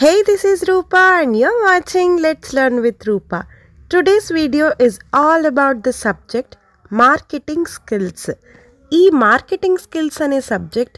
Hey, this is Rupa and you're watching Let's Learn with Rupa. Today's video is all about the subject marketing skills. ఈ marketing skills అనే subject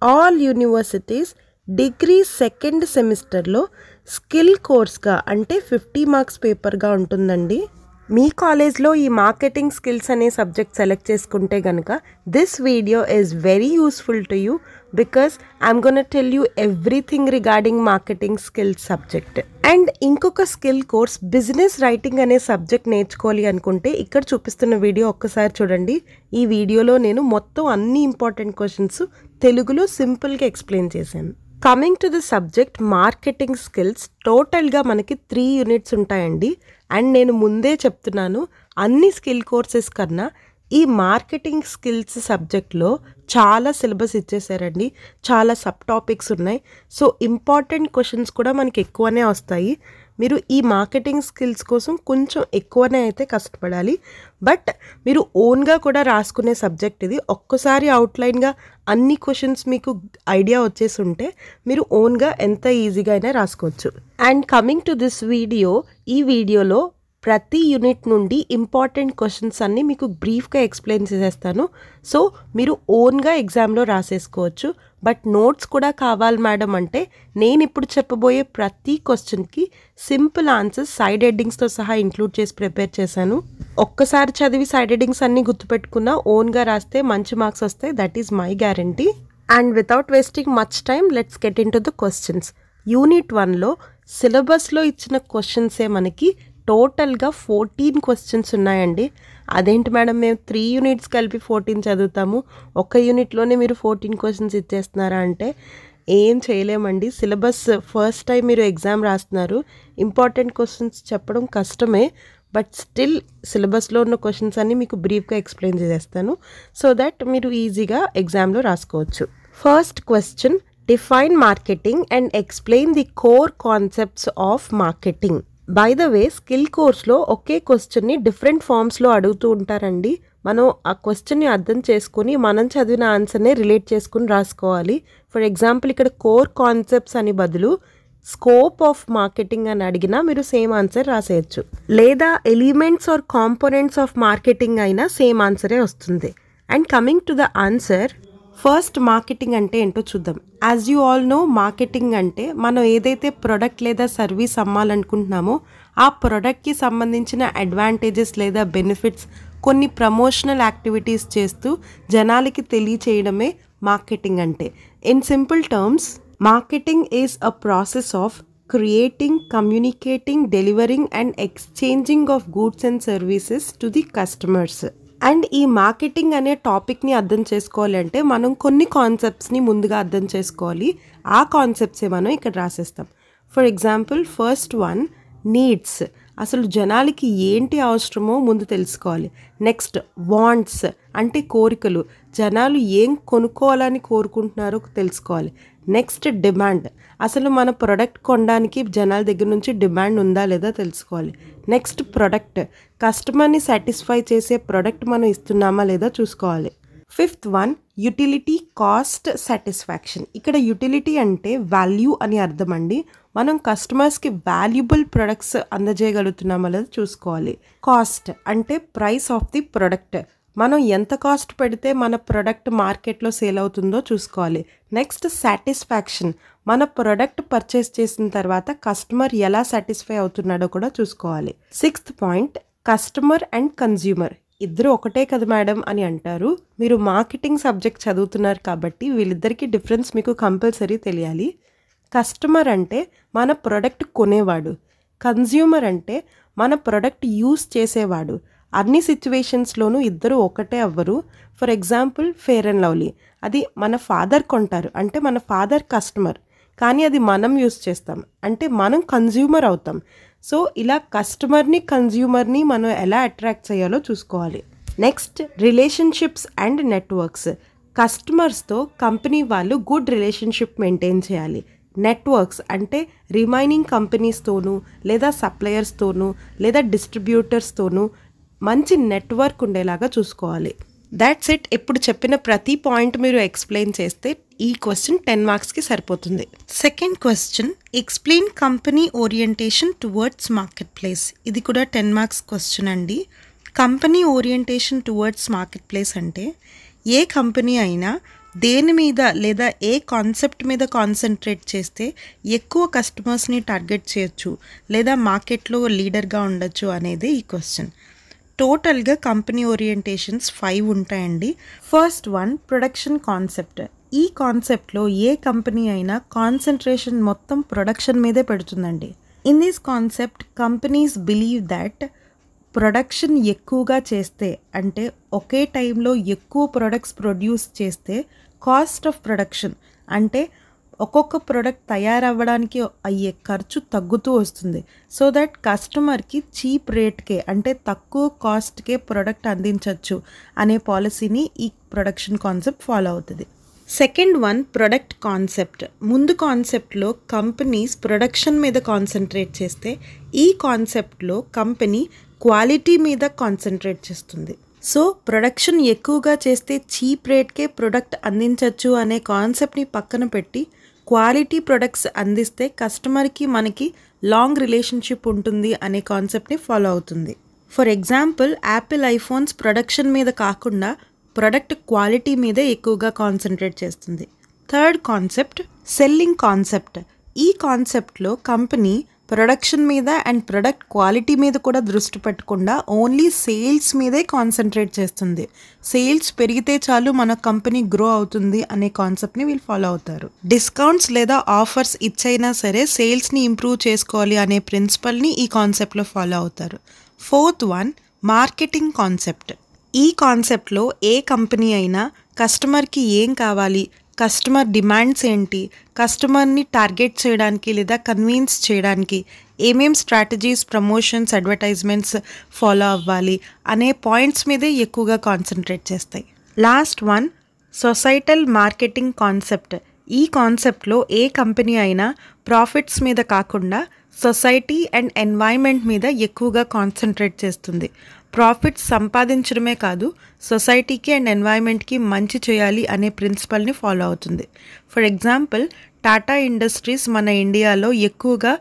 all universities degree second సెమిస్టర్లో skill కోర్స్గా అంటే 50 marks పేపర్గా ఉంటుందండి. మీ కాలేజ్లో ఈ marketing skills అనే subject select చేసుకుంటే కనుక this video is very useful to you because I'm gonna tell you everything regarding marketing skills subject. And ఇంకొక స్కిల్ కోర్స్ బిజినెస్ రైటింగ్ అనే సబ్జెక్ట్ నేర్చుకోవాలి అనుకుంటే ఇక్కడ చూపిస్తున్న వీడియో ఒక్కసారి చూడండి. ఈ వీడియోలో నేను మొత్తం అన్ని ఇంపార్టెంట్ క్వశ్చన్స్ తెలుగులో సింపుల్గా ఎక్స్ప్లెయిన్ చేశాను. Coming to the subject marketing skills టోటల్గా మనకి 3 యూనిట్స్ ఉంటాయండి. అండ్ నేను ముందే చెప్తున్నాను, అన్ని స్కిల్ కోర్సెస్ కన్నా ఈ మార్కెటింగ్ స్కిల్స్ సబ్జెక్ట్లో చాలా సిలబస్ ఇచ్చేసారండి, చాలా సబ్ టాపిక్స్ ఉన్నాయి. సో ఇంపార్టెంట్ క్వశ్చన్స్ కూడా మనకి ఎక్కువనే వస్తాయి. మీరు ఈ మార్కెటింగ్ స్కిల్స్ కోసం కొంచెం ఎక్కువనే అయితే కష్టపడాలి. బట్ మీరు ఓన్గా కూడా రాసుకునే సబ్జెక్ట్ ఇది. ఒక్కసారి అవుట్లైన్గా అన్ని క్వశ్చన్స్ మీకు ఐడియా వచ్చేసి ఉంటే మీరు ఓన్గా ఎంత ఈజీగా అయినా రాసుకోవచ్చు. And coming to this video, ఈ వీడియోలో ప్రతి యూనిట్ నుండి ఇంపార్టెంట్ క్వశ్చన్స్ అన్నీ మీకు బ్రీఫ్గా ఎక్స్ప్లెయిన్ చేసేస్తాను. సో మీరు ఓన్గా ఎగ్జామ్లో రాసేసుకోవచ్చు. బట్ నోట్స్ కూడా కావాలి మేడం అంటే నేను ఇప్పుడు చెప్పబోయే ప్రతి క్వశ్చన్కి సింపుల్ ఆన్సర్స్ సైడ్ హెడ్డింగ్స్తో సహా ఇంక్లూడ్ చేసి ప్రిపేర్ చేశాను. ఒక్కసారి చదివి సైడ్ హెడ్డింగ్స్ అన్నీ గుర్తుపెట్టుకున్నా ఓన్గా రాస్తే మంచి మార్క్స్ వస్తాయి. That is my guarantee. And without wasting much time let's get into the questions. Unit 1లో సిలబస్లో ఇచ్చిన క్వశ్చన్సే మనకి టోటల్గా 14 క్వశ్చన్స్ ఉన్నాయండి. అదేంటి మేడం, మేము 3 యూనిట్స్ కలిపి 14 చదువుతాము, ఒక యూనిట్లోనే మీరు 14 క్వశ్చన్స్ ఇచ్చేస్తున్నారా అంటే ఏం చేయలేమండి. సిలబస్ ఫస్ట్ టైం మీరు ఎగ్జామ్ రాస్తున్నారు, ఇంపార్టెంట్ క్వశ్చన్స్ చెప్పడం కష్టమే. బట్ స్టిల్ సిలబస్లో ఉన్న క్వశ్చన్స్ అన్నీ మీకు బ్రీఫ్గా ఎక్స్ప్లెయిన్ చేసేస్తాను సో దట్ మీరు ఈజీగా ఎగ్జామ్లో రాసుకోవచ్చు. First question, define marketing and explain the core concepts of marketing. By the way, skill కోర్స్లో ఒకే క్వశ్చన్ని డిఫరెంట్ ఫామ్స్లో అడుగుతూ ఉంటారండి. మనం ఆ క్వశ్చన్ని అర్థం చేసుకుని మనం చదివిన ఆన్సర్నే రిలేట్ చేసుకుని రాసుకోవాలి. ఫర్ ఎగ్జాంపుల్ ఇక్కడ కోర్ కాన్సెప్ట్స్ అని బదులు స్కోప్ ఆఫ్ మార్కెటింగ్ అని అడిగినా మీరు సేమ్ ఆన్సర్ రాసేయచ్చు. లేదా elements or components of marketing అయినా సేమ్ ఆన్సరే వస్తుంది. And coming to the answer, first marketing అంటే ఏంటో చూద్దాం. As you all know, marketing అంటే మనం ఏదైతే ప్రొడక్ట్ లేదా సర్వీస్ అమ్మాలనుకుంటున్నామో ఆ ప్రొడక్ట్కి సంబంధించిన అడ్వాంటేజెస్ లేదా బెనిఫిట్స్ కొన్ని ప్రమోషనల్ యాక్టివిటీస్ చేస్తూ జనాలకి తెలియచేయడమే మార్కెటింగ్ అంటే. In simple terms, marketing is a process of creating, communicating, delivering and exchanging of goods and services to the customers. And ఈ మార్కెటింగ్ అనే టాపిక్ని అర్థం చేసుకోవాలి అంటే మనం కొన్ని కాన్సెప్ట్స్ని ముందుగా అర్థం చేసుకోవాలి. ఆ కాన్సెప్ట్సే మనం ఇక్కడ రాసేస్తాం. For example, first one, needs. అసలు జనాలకి ఏంటి అవసరమో ముందు తెలుసుకోవాలి. నెక్స్ట్, వాంట్స్ అంటే కోరికలు, జనాలు ఏం కొనుక్కోవాలని కోరుకుంటున్నారో తెలుసుకోవాలి. Next, demand. అసలు మన ప్రొడక్ట్ కొనడానికి జనాల దగ్గర నుంచి డిమాండ్ ఉందా లేదా తెలుసుకోవాలి. Next, product. కస్టమర్ని సాటిస్ఫై చేసే ప్రొడక్ట్ మనం ఇస్తున్నామా లేదా చూసుకోవాలి. Fifth one, utility, cost, satisfaction. ఇక్కడ యుటిలిటీ అంటే వాల్యూ అని అర్థం అండి. మనం కస్టమర్స్కి వాల్యుబుల్ ప్రొడక్ట్స్ అందజేయగలుగుతున్నామా లేదా చూసుకోవాలి. కాస్ట్ అంటే ప్రైస్ ఆఫ్ ది ప్రొడక్ట్, మనం ఎంత కాస్ట్ పెడితే మన ప్రొడక్ట్ మార్కెట్లో సేల్ అవుతుందో చూసుకోవాలి. Next, satisfaction. మన ప్రొడక్ట్ పర్చేస్ చేసిన తర్వాత కస్టమర్ ఎలా సాటిస్ఫై అవుతున్నాడో కూడా చూసుకోవాలి. Sixth point, customer and consumer. ఇద్దరు ఒకటే కదా మేడం అని అంటారు. మీరు మార్కెటింగ్ సబ్జెక్ట్ చదువుతున్నారు కాబట్టి వీళ్ళిద్దరికీ డిఫరెన్స్ మీకు కంపల్సరీ తెలియాలి. కస్టమర్ అంటే మన ప్రొడక్ట్ కొనేవాడు, కన్జ్యూమర్ అంటే మన ప్రొడక్ట్ యూస్ చేసేవాడు. అన్ని సిచ్యువేషన్స్లోనూ ఇద్దరు ఒకటే అవ్వరు. For example, fair and lovely, అది మన ఫాదర్ కొంటారు అంటే మన ఫాదర్ కస్టమర్, కానీ అది మనం యూస్ చేస్తాం అంటే మనం కన్జ్యూమర్ అవుతాం. సో ఇలా కస్టమర్ని, కన్జ్యూమర్ని మనం ఎలా అట్రాక్ట్ చేయాలో చూసుకోవాలి. Next, relationships and networks. కస్టమర్స్తో కంపెనీ వాళ్ళు గుడ్ రిలేషన్షిప్ మెయింటైన్ చేయాలి. నెట్వర్క్స్ అంటే రిమైనింగ్ కంపెనీస్తోనూ లేదా సప్లయర్స్తోనూ లేదా డిస్ట్రిబ్యూటర్స్తోనూ మంచి నెట్వర్క్ ఉండేలాగా చూసుకోవాలి. That's it. ఇప్పుడు చెప్పిన ప్రతి పాయింట్ మీరు ఎక్స్ప్లెయిన్ చేస్తే ఈ క్వశ్చన్ 10 మార్క్స్కి సరిపోతుంది. Second question, explain company orientation towards market place. ఇది కూడా 10 మార్క్స్ క్వశ్చన్ అండి. Company orientation towards market place అంటే ఏ కంపెనీ అయినా దేని మీద లేదా ఏ కాన్సెప్ట్ మీద కాన్సన్ట్రేట్ చేస్తే ఎక్కువ కస్టమర్స్ని టార్గెట్ చేయొచ్చు లేదా మార్కెట్లో లీడర్గా ఉండొచ్చు అనేది ఈ క్వశ్చన్. టోటల్గా కంపెనీ ఓరియంటేషన్స్ 5 ఉంటాయండి. First one, production concept. ఈ కాన్సెప్ట్లో ఏ కంపెనీ అయినా కాన్సన్ట్రేషన్ మొత్తం ప్రొడక్షన్ మీదే పెడుతుందండి. In this concept companies believe that production ఎక్కువగా చేస్తే అంటే ఒకే టైంలో ఎక్కువ ప్రొడక్ట్స్ ప్రొడ్యూస్ చేస్తే కాస్ట్ ఆఫ్ ప్రొడక్షన్ అంటే ఒక్కొక్క ప్రోడక్ట్ తయారవ్వడానికి అయ్యే ఖర్చు తగ్గుతూ వస్తుంది. సో దట్ కస్టమర్కి చీప్ రేట్కే అంటే తక్కువ కాస్ట్కే ప్రోడక్ట్ అందించవచ్చు అనే పాలసీని ఈ ప్రొడక్షన్ కాన్సెప్ట్ ఫాలో అవుతుంది. Second one, product concept. ముందు కాన్సెప్ట్లో కంపెనీస్ ప్రొడక్షన్ మీద కాన్సన్ట్రేట్ చేస్తే ఈ కాన్సెప్ట్లో కంపెనీ క్వాలిటీ మీద కాన్సన్ట్రేట్ చేస్తుంది. సో ప్రొడక్షన్ ఎక్కువగా చేస్తే చీప్ రేట్కే ప్రొడక్ట్ అందించవచ్చు అనే కాన్సెప్ట్ని పక్కన పెట్టి క్వాలిటీ ప్రొడక్ట్స్ అందిస్తే కస్టమర్కి మనకి లాంగ్ రిలేషన్షిప్ ఉంటుంది అనే కాన్సెప్ట్ని ఫాలో అవుతుంది. For example, Apple iPhones production మీద కాకుండా ప్రొడక్ట్ క్వాలిటీ మీదే ఎక్కువగా కాన్సన్ట్రేట్ చేస్తుంది. Third concept, selling concept. ఈ కాన్సెప్ట్లో కంపెనీ ప్రొడక్షన్ మీద అండ్ ప్రొడక్ట్ క్వాలిటీ మీద కూడా దృష్టి పెట్టకుండా ఓన్లీ సేల్స్ మీదే కాన్సన్ట్రేట్ చేస్తుంది. సేల్స్ పెరిగితే చాలు మన కంపెనీ గ్రో అవుతుంది అనే కాన్సెప్ట్ని వీళ్ళు ఫాలో అవుతారు. డిస్కౌంట్స్ లేదా ఆఫర్స్ ఇచ్చైనా సరే సేల్స్ని ఇంప్రూవ్ చేసుకోవాలి అనే ప్రిన్సిపల్ని ఈ కాన్సెప్ట్లో ఫాలో అవుతారు. Fourth one, marketing concept. ఈ కాన్సెప్ట్లో ఏ కంపెనీ అయినా కస్టమర్కి ఏం కావాలి, కస్టమర్ డిమాండ్స్ ఏంటి, కస్టమర్ని టార్గెట్ చేయడానికి లేదా కన్విన్స్ చేయడానికి ఏమేం స్ట్రాటజీస్, ప్రమోషన్స్, అడ్వర్టైజ్మెంట్స్ ఫాలో అవ్వాలి అనే పాయింట్స్ మీదే ఎక్కువగా కాన్సన్ట్రేట్ చేస్తాయి. Last one, societal marketing concept. ఈ కాన్సెప్ట్లో ఏ కంపెనీ అయినా ప్రాఫిట్స్ మీద కాకుండా సొసైటీ అండ్ ఎన్వైర్న్మెంట్ మీద ఎక్కువగా కాన్సన్ట్రేట్ చేస్తుంది. ప్రాఫిట్స్ సంపాదించడమే కాదు, సొసైటీకి అండ్ ఎన్వైర్న్మెంట్కి మంచి చేయాలి అనే ప్రిన్సిపల్ని ఫాలో అవుతుంది. ఫర్ ఎగ్జాంపుల్, టాటా ఇండస్ట్రీస్ మన ఇండియాలో ఎక్కువగా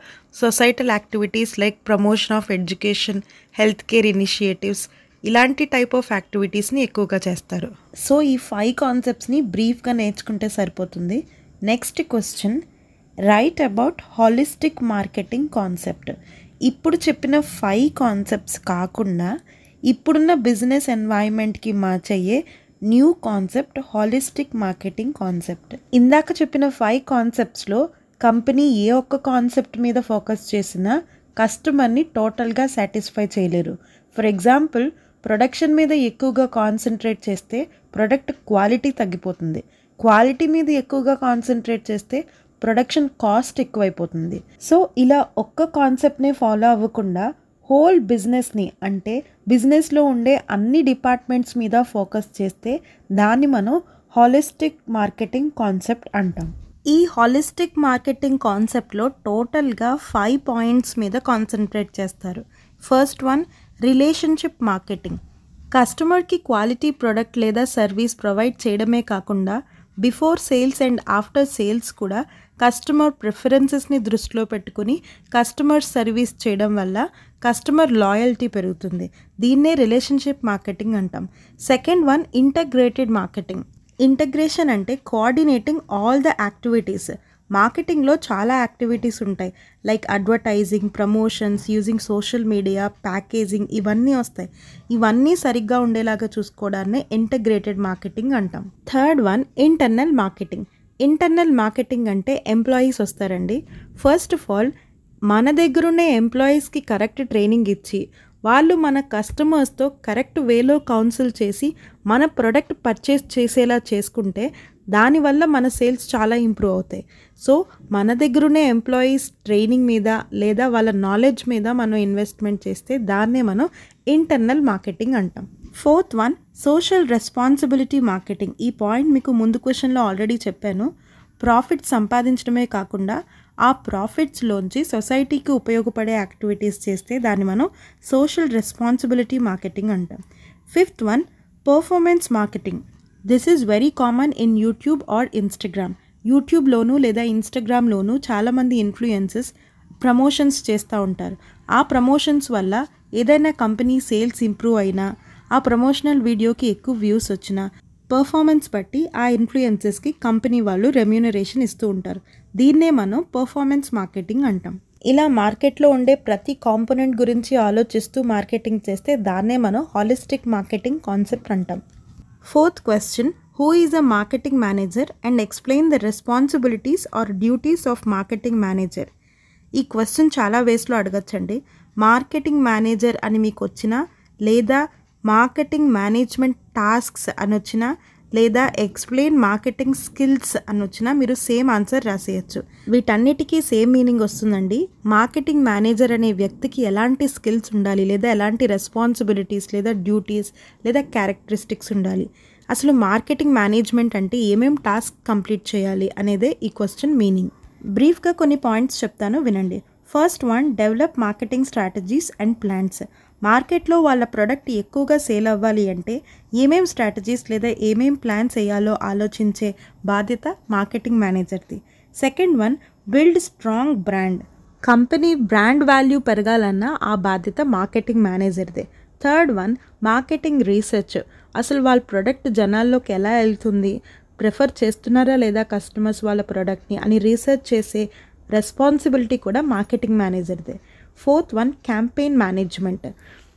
societal activities like promotion of education, health care initiatives ఇలాంటి టైప్ ఆఫ్ యాక్టివిటీస్ని ఎక్కువగా చేస్తారు. సో ఈ 5 కాన్సెప్ట్స్ని బ్రీఫ్గా నేర్చుకుంటే సరిపోతుంది. Next question, write about holistic marketing concept. ఇప్పుడు చెప్పిన 5 కాన్సెప్ట్స్ కాకుండా ఇప్పుడున్న బిజినెస్ ఎన్వైర్న్మెంట్కి మ్యాచ్ అయ్యే new concept holistic marketing concept. ఇందాక చెప్పిన 5 కాన్సెప్ట్స్లో కంపెనీ ఏ ఒక్క కాన్సెప్ట్ మీద ఫోకస్ చేసినా కస్టమర్ని టోటల్గా సాటిస్ఫై చేయలేరు. ఫర్ ఎగ్జాంపుల్, ప్రొడక్షన్ మీద ఎక్కువగా కాన్సన్ట్రేట్ చేస్తే ప్రొడక్ట్ క్వాలిటీ తగ్గిపోతుంది. క్వాలిటీ మీద ఎక్కువగా కాన్సన్ట్రేట్ చేస్తే ప్రొడక్షన్ కాస్ట్ ఎక్కువైపోతుంది. సో ఇలా ఒక్క కాన్సెప్ట్ని ఫాలో అవ్వకుండా హోల్ బిజినెస్ని అంటే బిజినెస్లో ఉండే అన్ని డిపార్ట్మెంట్స్ మీద ఫోకస్ చేస్తే దాన్ని మనం హాలిస్టిక్ మార్కెటింగ్ కాన్సెప్ట్ అంటాం. ఈ హాలిస్టిక్ మార్కెటింగ్ కాన్సెప్ట్లో టోటల్గా 5 పాయింట్స్ మీద కాన్సన్ట్రేట్ చేస్తారు. First one, relationship marketing. కస్టమర్కి క్వాలిటీ ప్రొడక్ట్ లేదా సర్వీస్ ప్రొవైడ్ చేయడమే కాకుండా before sales and after sales కూడా కస్టమర్ ప్రిఫరెన్సెస్ని దృష్టిలో పెట్టుకుని కస్టమర్ సర్వీస్ చేయడం వల్ల కస్టమర్ లాయల్టీ పెరుగుతుంది. దీన్నే రిలేషన్షిప్ మార్కెటింగ్ అంటాం. Second one, integrated marketing. Integration అంటే కోఆర్డినేటింగ్ ఆల్ ద యాక్టివిటీస్. మార్కెటింగ్లో చాలా యాక్టివిటీస్ ఉంటాయి like advertising, promotions, using social media, packaging ఇవన్నీ వస్తాయి. ఇవన్నీ సరిగ్గా ఉండేలాగా చూసుకోవడాన్ని ఇంటగ్రేటెడ్ మార్కెటింగ్ అంటాం. Third one, internal marketing. Internal marketing అంటే ఎంప్లాయీస్ వస్తారండి. ఫస్ట్ ఆఫ్ ఆల్ మన దగ్గరున్నే ఎంప్లాయీస్కి కరెక్ట్ ట్రైనింగ్ ఇచ్చి వాళ్ళు మన కస్టమర్స్తో కరెక్ట్ వేలో కౌన్సిల్ చేసి మన ప్రోడక్ట్ పర్చేస్ చేసేలా చేసుకుంటే దానివల్ల మన సేల్స్ చాలా ఇంప్రూవ్ అవుతాయి. సో మన దగ్గరున్నే ఎంప్లాయీస్ ట్రైనింగ్ మీద లేదా వాళ్ళ నాలెడ్జ్ మీద మనం ఇన్వెస్ట్మెంట్ చేస్తే దాన్నే మనం ఇంటర్నల్ మార్కెటింగ్ అంటాం. Fourth one, social responsibility marketing. ఈ పాయింట్ మీకు ముందు క్వశ్చన్లో ఆల్రెడీ చెప్పాను. ప్రాఫిట్ సంపాదించడమే కాకుండా ఆ ప్రాఫిట్స్లోంచి సొసైటీకి ఉపయోగపడే యాక్టివిటీస్ చేస్తే దాన్ని మనం సోషల్ రెస్పాన్సిబిలిటీ మార్కెటింగ్ అంటాం. Fifth one, performance marketing. This is very common in YouTube or Instagram. యూట్యూబ్లోను లేదా ఇన్స్టాగ్రామ్లోను చాలామంది ఇన్ఫ్లుయెన్సర్స్ ప్రమోషన్స్ చేస్తూ ఉంటారు. ఆ ప్రమోషన్స్ వల్ల ఏదైనా కంపెనీ సేల్స్ ఇంప్రూవ్ అయినా, ఆ ప్రమోషనల్ వీడియోకి ఎక్కువ వ్యూస్ వచ్చినా, పర్ఫార్మెన్స్ బట్టి ఆ ఇన్ఫ్లుయెన్సర్స్కి కంపెనీ వాళ్ళు రెమ్యూనరేషన్ ఇస్తూ ఉంటారు. దీన్నే మనం పర్ఫార్మెన్స్ మార్కెటింగ్ అంటాం. ఇలా మార్కెట్లో ఉండే ప్రతి కాంపోనెంట్ గురించి ఆలోచిస్తూ మార్కెటింగ్ చేస్తే దాన్నే మనం హాలిస్టిక్ మార్కెటింగ్ కాన్సెప్ట్ అంటాం. Fourth question, who is a marketing manager and explain the responsibilities or duties of marketing manager. ఈ క్వశ్చన్ చాలా వేస్లో అడగచ్చండి. మార్కెటింగ్ మేనేజర్ అని మీకు వచ్చినా, లేదా మార్కెటింగ్ మేనేజ్మెంట్ టాస్క్స్ అని వచ్చినా, లేదా ఎక్స్ప్లెయిన్ మార్కెటింగ్ స్కిల్స్ అని వచ్చినా మీరు సేమ్ ఆన్సర్ రాసేయచ్చు. వీటన్నిటికీ సేమ్ మీనింగ్ వస్తుందండి. మార్కెటింగ్ మేనేజర్ అనే వ్యక్తికి ఎలాంటి స్కిల్స్ ఉండాలి, లేదా ఎలాంటి రెస్పాన్సిబిలిటీస్ లేదా డ్యూటీస్ లేదా క్యారెక్టరిస్టిక్స్ ఉండాలి, అసలు మార్కెటింగ్ మేనేజ్మెంట్ అంటే ఏమేం టాస్క్ కంప్లీట్ చేయాలి అనేదే ఈ క్వశ్చన్ మీనింగ్. బ్రీఫ్గా కొన్ని పాయింట్స్ చెప్తాను, వినండి. First one, develop marketing strategies and plans. మార్కెట్లో వాళ్ళ ప్రోడక్ట్ ఎక్కువగా సేల్ అవ్వాలి అంటే ఏమేం స్ట్రాటజీస్ లేదా ఏమేం ప్లాన్స్ వేయాలో ఆలోచించే బాధ్యత మార్కెటింగ్ మేనేజర్ది. Second one, build strong brand. Company brand value పెరగాలన్నా ఆ బాధ్యత మార్కెటింగ్ మేనేజర్దే. Third one, marketing research. అసలు వాళ్ళ ప్రోడక్ట్ జనాల్లోకి ఎలా వెళ్తుంది, ప్రిఫర్ చేస్తున్నారా లేదా కస్టమర్స్ వాళ్ళ ప్రోడక్ట్ని అని రీసెర్చ్ చేసే రెస్పాన్సిబిలిటీ కూడా మార్కెటింగ్ మేనేజర్దే. Fourth one, campaign management.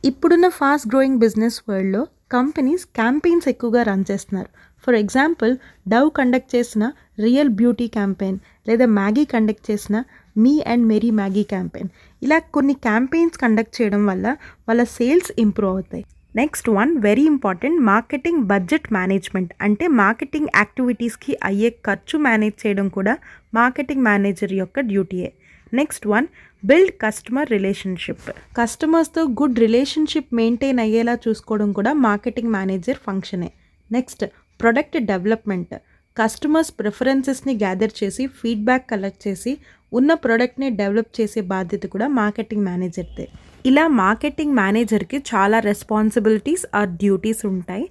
ఇప్పుడున్న ఫాస్ట్ గ్రోయింగ్ బిజినెస్ వరల్డ్లో కంపెనీస్ క్యాంపెయిన్స్ ఎక్కువగా రన్ చేస్తున్నారు. ఫర్ ఎగ్జాంపుల్, డవ్ కండక్ట్ చేసిన రియల్ బ్యూటీ క్యాంపెయిన్, లేదా మ్యాగీ కండక్ట్ చేసిన మీ అండ్ మెరీ మ్యాగీ క్యాంపెయిన్. ఇలా కొన్ని క్యాంపెయిన్స్ కండక్ట్ చేయడం వల్ల వాళ్ళ సేల్స్ ఇంప్రూవ్ అవుతాయి. Next one, very important, marketing budget management. అంటే మార్కెటింగ్ యాక్టివిటీస్కి అయ్యే ఖర్చు మేనేజ్ చేయడం కూడా మార్కెటింగ్ మేనేజర్ యొక్క డ్యూటీయే. Next one, build customer relationship. కస్టమర్స్తో గుడ్ రిలేషన్షిప్ మెయింటైన్ అయ్యేలా చూసుకోవడం కూడా మార్కెటింగ్ మేనేజర్ ఫంక్షనే. Next, product development. కస్టమర్స్ ప్రిఫరెన్సెస్ని గ్యాదర్ చేసి ఫీడ్బ్యాక్ కలెక్ట్ చేసి ఉన్న ప్రోడక్ట్ని డెవలప్ చేసే బాధ్యత కూడా మార్కెటింగ్ మేనేజర్దే. ఇలా మార్కెటింగ్ మేనేజర్కి చాలా రెస్పాన్సిబిలిటీస్ ఆర్ డ్యూటీస్ ఉంటాయి.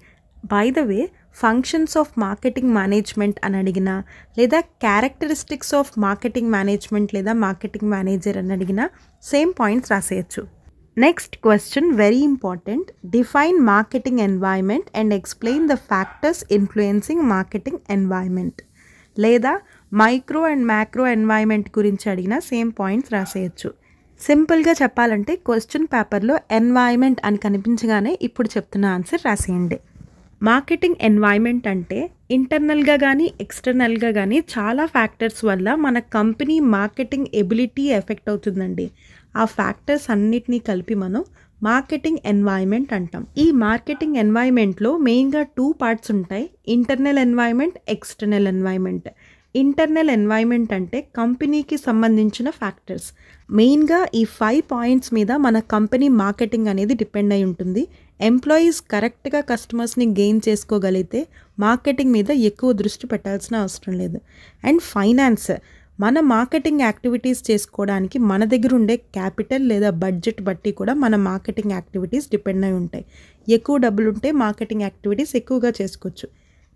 By the way, functions of marketing management అని అడిగినా, లేదా క్యారెక్టరిస్టిక్స్ ఆఫ్ మార్కెటింగ్ మేనేజ్మెంట్ లేదా మార్కెటింగ్ మేనేజర్ అని అడిగినా సేమ్ పాయింట్స్ రాసేయచ్చు. Next question, very important, define marketing environment and explain the factors influencing marketing environment. లేదా micro and macro environment గురించి అడిగినా సేమ్ పాయింట్స్ రాసేయచ్చు. సింపుల్గా చెప్పాలంటే క్వశ్చన్ పేపర్లో ఎన్వైర్న్మెంట్ అని కనిపించగానే ఇప్పుడు చెప్తున్న ఆన్సర్ రాసేయండి. మార్కెటింగ్ ఎన్వైర్న్మెంట్ అంటే ఇంటర్నల్గా కానీ ఎక్స్టర్నల్గా కానీ చాలా ఫ్యాక్టర్స్ వల్ల మన కంపెనీ మార్కెటింగ్ ఎబిలిటీ ఎఫెక్ట్ అవుతుందండి. ఆ ఫ్యాక్టర్స్ అన్నిటినీ కలిపి మనం మార్కెటింగ్ ఎన్వైర్న్మెంట్ అంటాం. ఈ మార్కెటింగ్ ఎన్వైర్న్మెంట్లో మెయిన్గా 2 పార్ట్స్ ఉంటాయి, internal environment, external environment. Internal environment అంటే కంపెనీకి సంబంధించిన ఫ్యాక్టర్స్. మెయిన్గా ఈ 5 పాయింట్స్ మీద మన కంపెనీ మార్కెటింగ్ అనేది డిపెండ్ అయి ఉంటుంది. ఎంప్లాయీస్ కరెక్ట్గా కస్టమర్స్ని గెయిన్ చేసుకోగలిగితే మార్కెటింగ్ మీద ఎక్కువ దృష్టి పెట్టాల్సిన అవసరం లేదు. అండ్ ఫైనాన్స్, మన మార్కెటింగ్ యాక్టివిటీస్ చేసుకోవడానికి మన దగ్గర ఉండే క్యాపిటల్ లేదా బడ్జెట్ బట్టి కూడా మన మార్కెటింగ్ యాక్టివిటీస్ డిపెండ్ అయి ఉంటాయి. ఎక్కువ డబ్బులు ఉంటే మార్కెటింగ్ యాక్టివిటీస్ ఎక్కువగా చేసుకోవచ్చు.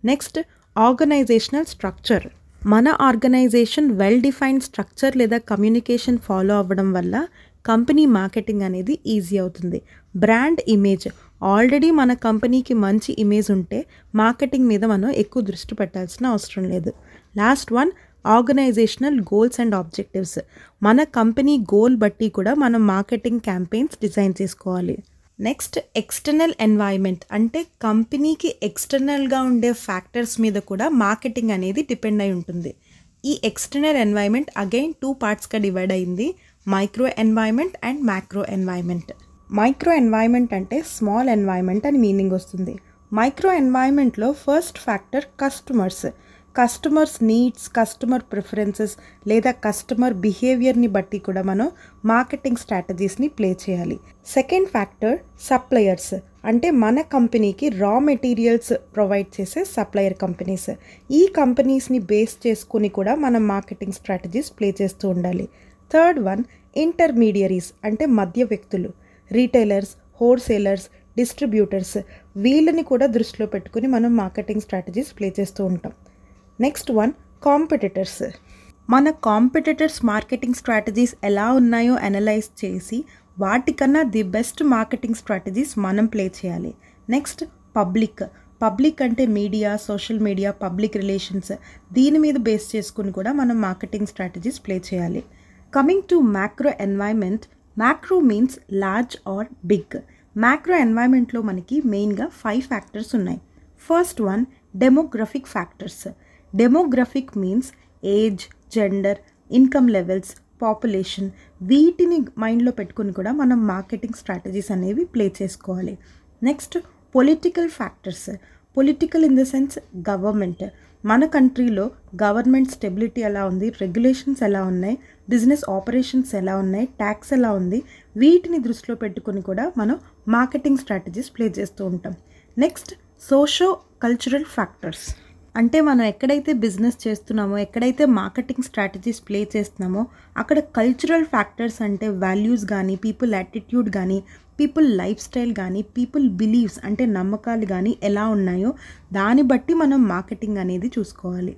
Next, organisational structure. మన ఆర్గనైజేషన్ వెల్ డిఫైన్డ్ స్ట్రక్చర్ లేదా కమ్యూనికేషన్ ఫాలో అవ్వడం వల్ల కంపెనీ మార్కెటింగ్ అనేది ఈజీ అవుతుంది. బ్రాండ్ ఇమేజ్, ఆల్రెడీ మన కంపెనీకి మంచి ఇమేజ్ ఉంటే మార్కెటింగ్ మీద మనం ఎక్కువ దృష్టి పెట్టాల్సిన అవసరం లేదు. Last one, organisational goals and objectives. మన కంపెనీ గోల్ బట్టి కూడా మనం మార్కెటింగ్ క్యాంపెయిన్స్ డిజైన్ చేసుకోవాలి. నెక్స్ట్, ఎక్స్టర్నల్ ఎన్వైర్న్మెంట్ అంటే కంపెనీకి ఎక్స్టర్నల్గా ఉండే ఫ్యాక్టర్స్ మీద కూడా మార్కెటింగ్ అనేది డిపెండ్ అయి ఉంటుంది. ఈ ఎక్స్టర్నల్ ఎన్వైర్న్మెంట్ అగైన్ 2 పార్ట్స్గా డివైడ్ అయింది, micro environment and macro environment. Micro environment అంటే స్మాల్ ఎన్వైర్న్మెంట్ అని మీనింగ్ వస్తుంది. మైక్రో ఎన్వైర్న్మెంట్లో first factor customers needs, customer preferences లేదా కస్టమర్ బిహేవియర్ని బట్టి కూడా మనం మార్కెటింగ్ స్ట్రాటజీస్ని ప్లే చేయాలి. సెకండ్ ఫ్యాక్టర్ సప్లయర్స్, అంటే మన కంపెనీకి రా మెటీరియల్స్ ప్రొవైడ్ చేసే సప్లయర్ కంపెనీస్. ఈ కంపెనీస్ని బేస్ చేసుకుని కూడా మనం మార్కెటింగ్ స్ట్రాటజీస్ ప్లే చేస్తూ ఉండాలి. థర్డ్ వన్, ఇంటర్మీడియరీస్ అంటే మధ్య వ్యక్తులు, రీటైలర్స్, హోల్సేలర్స్, డిస్ట్రిబ్యూటర్స్, వీళ్ళని కూడా దృష్టిలో పెట్టుకుని మనం మార్కెటింగ్ స్ట్రాటజీస్ ప్లే చేస్తూ ఉంటాం. Next one competitors. మన కాంపిటీటర్స్ మార్కెటింగ్ స్ట్రాటజీస్ ఎలా ఉన్నాయో అనలైజ్ చేసి వాటికన్నా ది బెస్ట్ మార్కెటింగ్ స్ట్రాటజీస్ మనం ప్లే చేయాలి. నెక్స్ట్ పబ్లిక్ అంటే media, social media, public relations, దీని మీద బేస్ చేసుకుని కూడా మనం మార్కెటింగ్ స్ట్రాటజీస్ ప్లే చేయాలి. Coming to macro environment, macro means large or big. Macro ఎన్వైర్న్మెంట్లో మనకి మెయిన్గా 5 ఫ్యాక్టర్స్ ఉన్నాయి. First one demographic factors. Demographic means age, gender, income levels, population, వీటిని మైండ్లో పెట్టుకుని కూడా మనం మార్కెటింగ్ స్ట్రాటజీస్ అనేవి ప్లే చేసుకోవాలి. Next political factors. Political in the sense government. మన కంట్రీలో గవర్నమెంట్ స్టెబిలిటీ ఎలా ఉంది, రెగ్యులేషన్స్ ఎలా ఉన్నాయి, బిజినెస్ ఆపరేషన్స్ ఎలా ఉన్నాయి, ట్యాక్స్ ఎలా ఉంది, వీటిని దృష్టిలో పెట్టుకుని కూడా మనం మార్కెటింగ్ స్ట్రాటజీస్ ప్లే చేస్తూ ఉంటాం. Next socio cultural factors. అంటే మనం ఎక్కడైతే బిజినెస్ చేస్తున్నామో, ఎక్కడైతే మార్కెటింగ్ స్ట్రాటజీస్ ప్లే చేస్తున్నామో అక్కడ కల్చరల్ ఫ్యాక్టర్స్ అంటే వాల్యూస్ కానీ, పీపుల్ యాటిట్యూడ్ కానీ, పీపుల్ లైఫ్ స్టైల్ కానీ, పీపుల్ బిలీవ్స్ అంటే నమ్మకాలు కానీ ఎలా ఉన్నాయో దాన్ని బట్టి మనం మార్కెటింగ్ అనేది చూసుకోవాలి.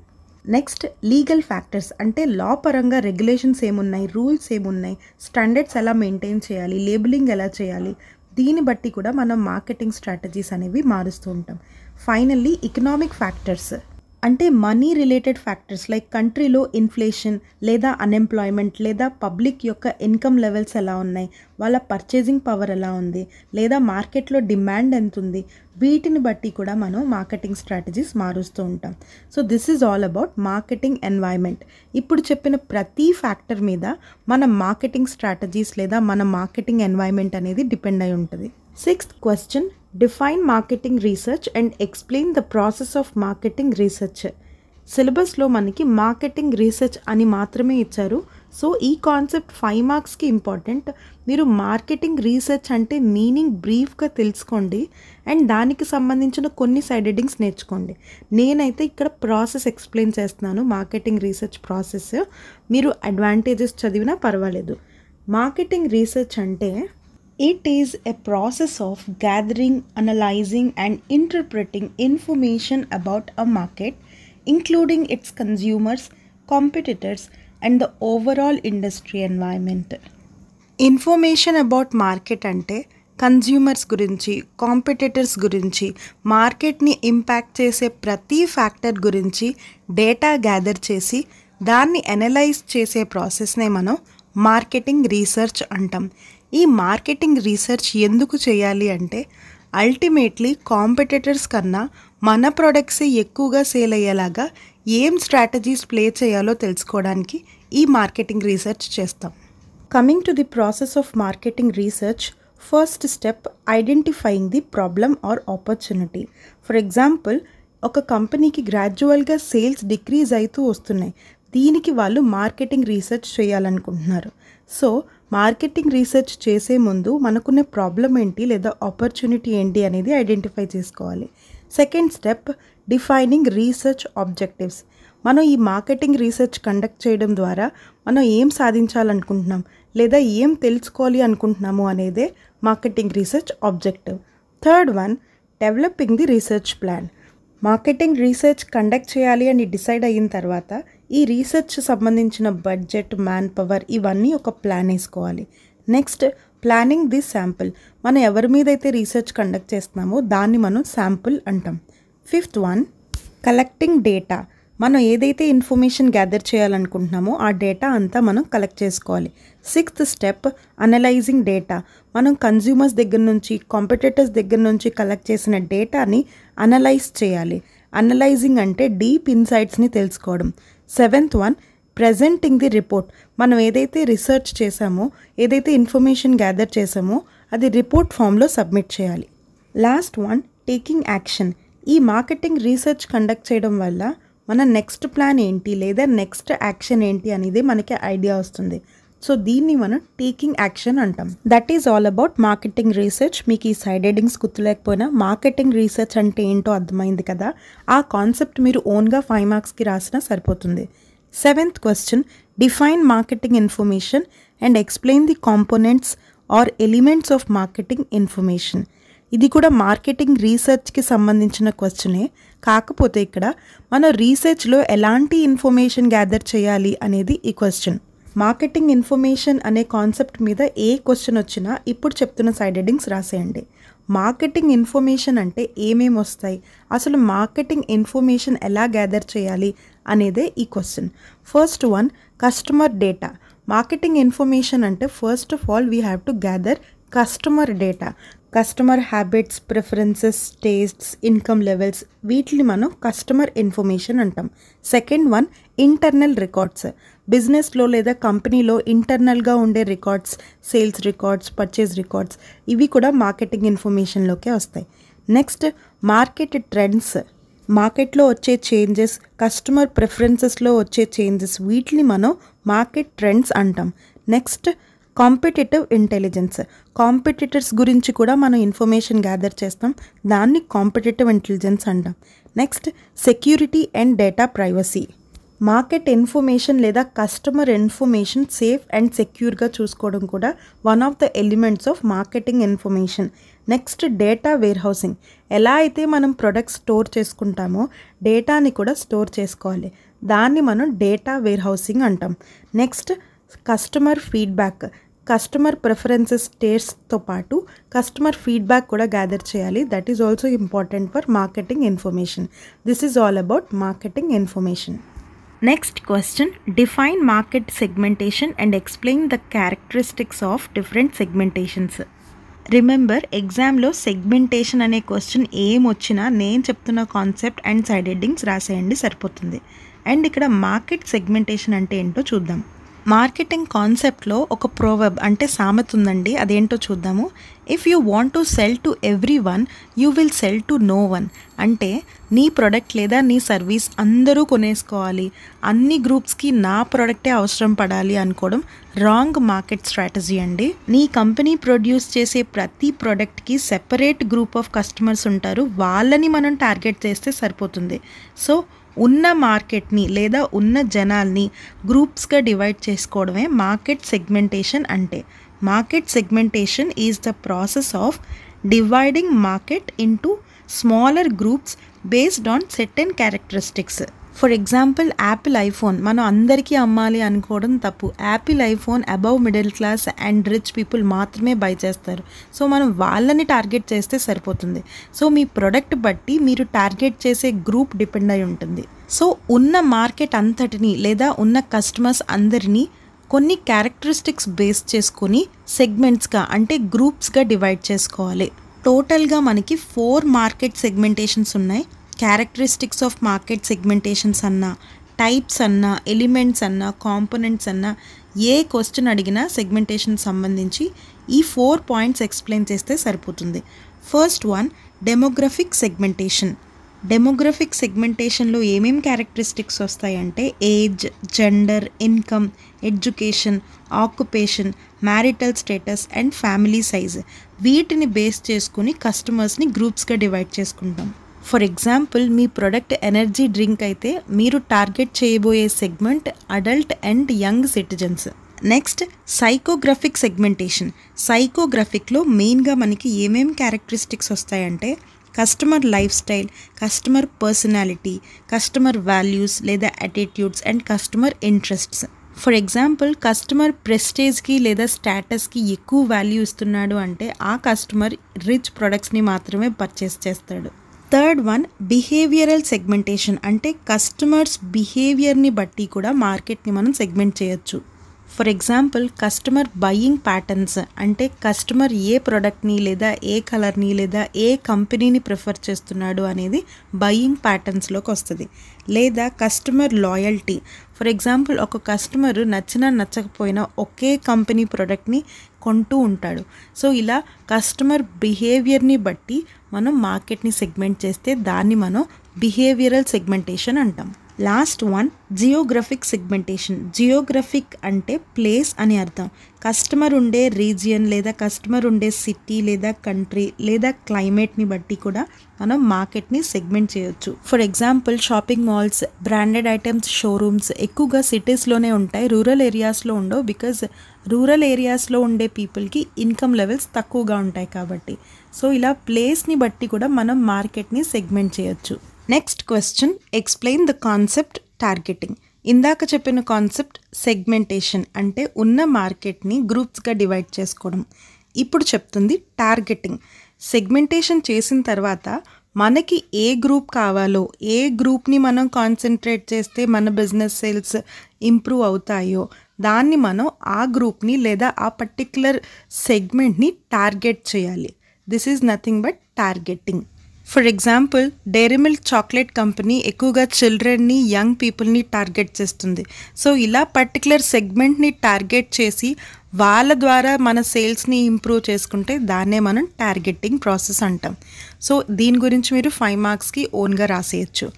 నెక్స్ట్ లీగల్ ఫ్యాక్టర్స్ అంటే లా పరంగా రెగ్యులేషన్స్ ఏమున్నాయి, రూల్స్ ఏమున్నాయి, స్టాండర్డ్స్ ఎలా మెయింటైన్ చేయాలి, లేబులింగ్ ఎలా చేయాలి, దీన్ని బట్టి కూడా మనం మార్కెటింగ్ స్ట్రాటజీస్ అనేవి మారుస్తూ ఉంటాం. ఫైనల్లీ ఎకనామిక్ ఫ్యాక్టర్స్ అంటే మనీ రిలేటెడ్ ఫ్యాక్టర్స్ లైక్ కంట్రీలో ఇన్ఫ్లేషన్ లేదా అన్ఎంప్లాయ్మెంట్ లేదా పబ్లిక్ యొక్క ఇన్కమ్ లెవెల్స్ ఎలా ఉన్నాయి, వాళ్ళ పర్చేసింగ్ పవర్ ఎలా ఉంది, లేదా మార్కెట్లో డిమాండ్ ఎంత ఉంది, వీటిని బట్టి కూడా మనం మార్కెటింగ్ స్ట్రాటజీస్ మారుస్తూ ఉంటాం. So this is all about marketing environment. ఇప్పుడు చెప్పిన ప్రతి ఫ్యాక్టర్ మీద మన మార్కెటింగ్ స్ట్రాటజీస్ లేదా మన మార్కెటింగ్ ఎన్వైర్న్మెంట్ అనేది డిపెండ్ అయి ఉంటుంది. 6th question, define marketing research and explain the process of marketing research. సిలబస్లో మనకి మార్కెటింగ్ రీసెర్చ్ అని మాత్రమే ఇచ్చారు. సో ఈ కాన్సెప్ట్ 5 మార్క్స్కి ఇంపార్టెంట్. మీరు మార్కెటింగ్ రీసెర్చ్ అంటే మీనింగ్ బ్రీఫ్గా తెలుసుకోండి అండ్ దానికి సంబంధించిన కొన్ని సైడ్ హెడ్డింగ్స్ నేర్చుకోండి. నేనైతే ఇక్కడ ప్రాసెస్ ఎక్స్ప్లెయిన్ చేస్తున్నాను, మార్కెటింగ్ రీసెర్చ్ ప్రాసెస్. మీరు అడ్వాంటేజెస్ చదివినా పర్వాలేదు. మార్కెటింగ్ రీసెర్చ్ అంటే it is a process of gathering, analyzing and interpreting information about a market, including its consumers, competitors and the overall industry environment. Information about market అంటే consumers గురించి, competitors గురించి, మార్కెట్ని impact చేసే ప్రతి factor గురించి data gather చేసి దాన్ని analyse చేసే ప్రాసెస్నే మనం మార్కెటింగ్ రీసెర్చ్ అంటాం. ఈ మార్కెటింగ్ రీసెర్చ్ ఎందుకు చేయాలి అంటే అల్టిమేట్లీ కాంపిటీటర్స్ కన్నా మన ప్రొడక్ట్సే ఎక్కువగా సేల్ అయ్యేలాగా ఏం స్ట్రాటజీస్ ప్లే చేయాలో తెలుసుకోవడానికి ఈ మార్కెటింగ్ రీసెర్చ్ చేస్తాం. Coming to the process of marketing research, first step identifying the problem or opportunity. For example, ఒక కంపెనీకి గ్రాడ్యువల్గా సేల్స్ డిక్రీజ్ అవుతూ వస్తున్నాయి. దీనికి వాళ్ళు మార్కెటింగ్ రీసెర్చ్ చేయాలనుకుంటున్నారు. సో మార్కెటింగ్ రీసెర్చ్ చేసే ముందు మనకున్న ప్రాబ్లం ఏంటి లేదా ఆపర్చునిటీ ఏంటి అనేది ఐడెంటిఫై చేసుకోవాలి. Second step defining research objectives. మనం ఈ మార్కెటింగ్ రీసెర్చ్ కండక్ట్ చేయడం ద్వారా మనం ఏం సాధించాలనుకుంటున్నాం లేదా ఏం తెలుసుకోవాలి అనుకుంటున్నాము అనేదే marketing research objective. Third one developing the research plan. Marketing research conduct చేయాలి అని డిసైడ్ అయిన తర్వాత ఈ రీసెర్చ్ సంబంధించిన బడ్జెట్, మ్యాన్ పవర్ ఇవన్నీ ఒక ప్లాన్ వేసుకోవాలి. Next planning the sample. మనం ఎవరి మీద అయితే రీసెర్చ్ కండక్ట్ చేస్తున్నామో దాన్ని మనం శాంపుల్ అంటాం. Fifth one collecting data. మనం ఏదైతే ఇన్ఫర్మేషన్ గ్యాదర్ చేయాలనుకుంటున్నామో ఆ డేటా అంతా మనం కలెక్ట్ చేసుకోవాలి. Sixth step analysing data. మనం కన్జ్యూమర్స్ దగ్గర నుంచి, కాంపిటీటర్స్ దగ్గర నుంచి కలెక్ట్ చేసిన డేటాని అనలైజ్ చేయాలి. అనలైజింగ్ అంటే డీప్ ఇన్సైట్స్ని తెలుసుకోవడం. Seventh one presenting the report. మనం ఏదైతే రీసెర్చ్ చేసామో, ఏదైతే ఇన్ఫర్మేషన్ గ్యాదర్ చేసామో అది రిపోర్ట్ ఫామ్లో సబ్మిట్ చేయాలి. Last one taking action. ఈ మార్కెటింగ్ రీసెర్చ్ కండక్ట్ చేయడం వల్ల మన నెక్స్ట్ ప్లాన్ ఏంటి లేదా నెక్స్ట్ యాక్షన్ ఏంటి అనేది మనకి ఐడియా వస్తుంది. సో దీన్ని మనం టేకింగ్ యాక్షన్ అంటాం. That is all about marketing research. మీకు ఈ సైడ్ హెడ్డింగ్స్ గుర్తులేకపోయినా మార్కెటింగ్ రీసెర్చ్ అంటే ఏంటో అర్థమైంది కదా. ఆ కాన్సెప్ట్ మీరు ఓన్గా 5 మార్క్స్కి రాసినా సరిపోతుంది. Seventh question define marketing information and explain the components or elements of marketing information. ఇది కూడా మార్కెటింగ్ రీసెర్చ్కి సంబంధించిన క్వశ్చనే. కాకపోతే ఇక్కడ మన రీసెర్చ్లో ఎలాంటి ఇన్ఫర్మేషన్ గ్యాదర్ చేయాలి అనేది ఈ క్వశ్చన్. మార్కెటింగ్ ఇన్ఫర్మేషన్ అనే కాన్సెప్ట్ మీద ఏ క్వశ్చన్ వచ్చినా ఇప్పుడు చెప్తున్న సైడ్ హెడ్డింగ్స్ రాసేయండి. మార్కెటింగ్ ఇన్ఫర్మేషన్ అంటే ఏమేమి వస్తాయి, అసలు మార్కెటింగ్ ఇన్ఫర్మేషన్ ఎలా గ్యాదర్ చేయాలి అనేదే ఈ question. First one, customer data. Marketing information అంటే first of all we have to gather customer data. Customer habits, preferences, tastes, income levels, వీటిని మనం కస్టమర్ ఇన్ఫర్మేషన్ అంటాం. Second one, internal records. బిజినెస్లో లేదా కంపెనీలో ఇంటర్నల్గా ఉండే records, sales records, purchase records, ఇవి కూడా మార్కెటింగ్ ఇన్ఫర్మేషన్లోకే వస్తాయి. Next, market trends. మార్కెట్లో వచ్చే చేంజెస్, కస్టమర్ ప్రిఫరెన్సెస్లో వచ్చే చేంజెస్, వీటిని మనం మార్కెట్ ట్రెండ్స్ అంటాం. Next, competitive intelligence. కాంపిటీటర్స్ గురించి కూడా మనం ఇన్ఫర్మేషన్ గ్యాదర్ చేస్తాం, దాన్ని కాంపిటేటివ్ ఇంటెలిజెన్స్ అంటాం. Next, security and data privacy. Market information లేదా కస్టమర్ ఇన్ఫర్మేషన్ సేఫ్ అండ్ సెక్యూర్గా చూసుకోవడం కూడా one of the elements of marketing information. Next, data warehousing. ఎలా అయితే మనం ప్రొడక్ట్స్ స్టోర్ చేసుకుంటామో డేటాని కూడా స్టోర్ చేసుకోవాలి, దాన్ని మనం డేటా వేర్ హౌసింగ్ అంటాం. Next, customer feedback. Customer preferences, టేస్ట్తో పాటు కస్టమర్ ఫీడ్బ్యాక్ కూడా గ్యాదర్ చేయాలి. That is also important for marketing information. This is all about marketing information. Next question, define market segmentation and explain the characteristics of different segmentations. Remember, ఎగ్జామ్లో segmentation అనే question ఏం వచ్చినా నేను చెప్తున్న concept and side headings రాసేయండి, సరిపోతుంది. And ఇక్కడ market segmentation అంటే ఏంటో చూద్దాం. మార్కెటింగ్ కాన్సెప్ట్లో ఒక ప్రోవర్బ్ అంటే సామెత ఉందండి, అదేంటో చూద్దాము. If you want to cell to every one you will sell to know one. అంటే నీ ప్రోడక్ట్ లేదా నీ సర్వీస్ అందరూ కొనేసుకోవాలి, అన్ని గ్రూప్స్కి నా ప్రోడక్టే అవసరం పడాలి అనుకోవడం రాంగ్ మార్కెట్ స్ట్రాటజీ అండి. నీ కంపెనీ ప్రొడ్యూస్ చేసే ప్రతి ప్రోడక్ట్కి సెపరేట్ గ్రూప్ ఆఫ్ కస్టమర్స్ ఉంటారు, వాళ్ళని మనం టార్గెట్ చేస్తే సరిపోతుంది. సో ఉన్న మార్కెట్ని లేదా ఉన్న జనాల్ని గ్రూప్స్గా డివైడ్ చేసుకోవడమే మార్కెట్ సెగ్మెంటేషన్ అంటే. Market segmentation is the process of dividing market into smaller groups based on certain characteristics. For example, Apple iPhone మనం అందరికీ అమ్మాలి అనుకోవడం తప్పు. Apple iPhone above middle class and rich people మాత్రమే బై చేస్తారు. So మనం వాళ్ళని టార్గెట్ చేస్తే సరిపోతుంది. సో మీ ప్రొడక్ట్ బట్టి మీరు టార్గెట్ చేసే గ్రూప్ డిపెండ్ అయి ఉంటుంది. సో ఉన్న మార్కెట్ అంతటిని లేదా ఉన్న కస్టమర్స్ అందరినీ కొన్ని క్యారెక్టరిస్టిక్స్ బేస్ చేసుకొని సెగ్మెంట్స్గా అంటే గ్రూప్స్గా డివైడ్ చేసుకోవాలి. టోటల్గా మనకి 4 మార్కెట్ సెగ్మెంటేషన్స్ ఉన్నాయి. క్యారెక్టరిస్టిక్స్ ఆఫ్ మార్కెట్ సెగ్మెంటేషన్స్ అన్నా, టైప్స్ అన్నా, ఎలిమెంట్స్ అన్నా, కాంపోనెంట్స్ అన్నా, ఏ క్వశ్చన్ అడిగినా సెగ్మెంటేషన్ సంబంధించి ఈ 4 పాయింట్స్ ఎక్స్ప్లెయిన్ చేస్తే సరిపోతుంది. First one, demographic segmentation. Demographic సెగ్మెంటేషన్లో ఏమేమి క్యారెక్టరిస్టిక్స్ వస్తాయంటే age, gender, income, education, occupation, marital status and family size. వీటిని బేస్ చేసుకుని కస్టమర్స్ని గ్రూప్స్గా డివైడ్ చేసుకుంటాం. ఫర్ ఎగ్జాంపుల్, మీ ప్రొడక్ట్ ఎనర్జీ డ్రింక్ అయితే మీరు టార్గెట్ చేయబోయే segment adult and young citizens. Next, psychographic segmentation. సైకోగ్రఫిక్లో మెయిన్గా మనకి ఏమేమి క్యారెక్టరిస్టిక్స్ వస్తాయంటే customer life style, customer personality, customer values లేదా attitudes and customer interests. For example, customer ప్రెస్టేజ్కి లేదా స్టేటస్కి ఎక్కువ వాల్యూ ఇస్తున్నాడు అంటే ఆ కస్టమర్ రిచ్ ప్రొడక్ట్స్ని మాత్రమే పర్చేస్ చేస్తాడు. Third one, behavioural segmentation. అంటే కస్టమర్స్ బిహేవియర్ని బట్టి కూడా మార్కెట్ని మనం సెగ్మెంట్ చేయొచ్చు. For example, customer buying patterns అంటే కస్టమర్ ఏ ప్రోడక్ట్ని లేదా ఏ కలర్ని లేదా ఏ కంపెనీని ప్రిఫర్ చేస్తున్నాడు అనేది బయింగ్ ప్యాటర్న్స్లోకి వస్తుంది. లేదా కస్టమర్ లాయల్టీ. ఫర్ ఎగ్జాంపుల్, ఒక కస్టమర్ నచ్చినా నచ్చకపోయినా ఒకే కంపెనీ ప్రోడక్ట్ని కొంటూ ఉంటాడు. సో ఇలా కస్టమర్ బిహేవియర్ని బట్టి మనం మార్కెట్ని సెగ్మెంట్ చేస్తే దాన్ని మనం బిహేవియరల్ సెగ్మెంటేషన్ అంటాం. Last one geographic segmentation. Geographic అంటే ప్లేస్ అని అర్థం. కస్టమర్ ఉండే రీజియన్ లేదా కస్టమర్ ఉండే సిటీ లేదా కంట్రీ లేదా క్లైమేట్ని బట్టి కూడా మనం మార్కెట్ని సెగ్మెంట్ చేయొచ్చు. For example shopping malls, branded items showrooms ఎక్కువగా సిటీస్లోనే ఉంటాయి, రూరల్ ఏరియాస్లో ఉండవు. బికాజ్ రూరల్ ఏరియాస్లో ఉండే పీపుల్కి ఇన్కమ్ లెవెల్స్ తక్కువగా ఉంటాయి కాబట్టి. సో ఇలా ప్లేస్ని బట్టి కూడా మనం మార్కెట్ని సెగ్మెంట్ చేయొచ్చు. Next question, explain the concept targeting. ఇందాక చెప్పిన కాన్సెప్ట్ సెగ్మెంటేషన్ అంటే ఉన్న మార్కెట్ని గ్రూప్స్గా డివైడ్ చేసుకోవడం. ఇప్పుడు చెప్తుంది టార్గెటింగ్. సెగ్మెంటేషన్ చేసిన తర్వాత మనకి ఏ గ్రూప్ కావాలో, ఏ గ్రూప్ని మనం కాన్సన్ట్రేట్ చేస్తే మన బిజినెస్ సేల్స్ ఇంప్రూవ్ అవుతాయో దాన్ని మనం ఆ గ్రూప్ని లేదా ఆ పర్టిక్యులర్ సెగ్మెంట్ని టార్గెట్ చేయాలి. This is nothing but targeting. For example Dairy Milk chocolate company ఎక్కువగా చిల్డ్రన్ని, యంగ్ పీపుల్ని టార్గెట్ చేస్తుంది. సో ఇలా పర్టికులర్ సెగ్మెంట్ని టార్గెట్ చేసి వాళ్ళ ద్వారా మన సేల్స్ని ఇంప్రూవ్ చేసుకుంటే దాన్నే మనం టార్గెటింగ్ ప్రాసెస్ అంటాం. సో దీని గురించి మీరు 5 మార్క్స్కి ఓన్గా రాసేయచ్చు.